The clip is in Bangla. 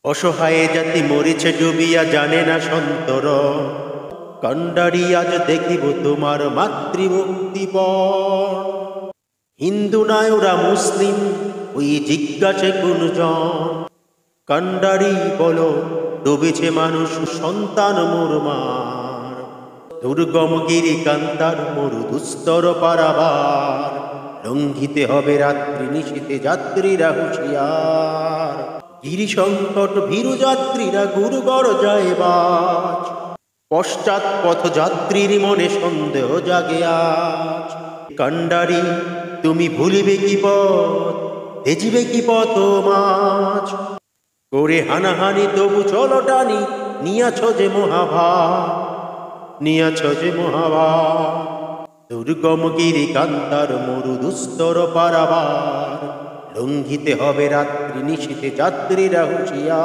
অসহায়ে জাতি মরিছে ডুবিয়া, জানে না সন্তর। কান্ডারি আজ দেখিব তোমার মাতৃমুক্তিপণ। হিন্দু নয় ওরা মুসলিম, ওই জিজ্ঞাসে কোনজন? কান্ডারি বলো, ডুবেছে মানুষ সন্তান মোর মার। দুর্গম গিরি কান্তার মরু দুস্তর পারাবার। লঙ্ঘিতে হবে রাত্রি নিশীথে যাত্রীরা হুঁশিয়ার। গিরি সংকট ভীরু যাত্রীরা গুরুগর যায় বাজ। পশ্চাৎ পথ যাত্রীর মনে সন্দেহ জাগে আজ। কান্ডারি তুমি ভুলিবে কি পথ, তেজিবে কি পথ মাঝ? করে হানাহানি তবু চলো টানি, নিয়াছ যে মহাভার, নিয়াছ যে মহাভার। দুর্গম গিরি কান্তার মরু দুস্তর পারাবার। লঙ্ঘিতে হবে রাত্রি নিশীথে যাত্রীরা হুঁশিয়ার।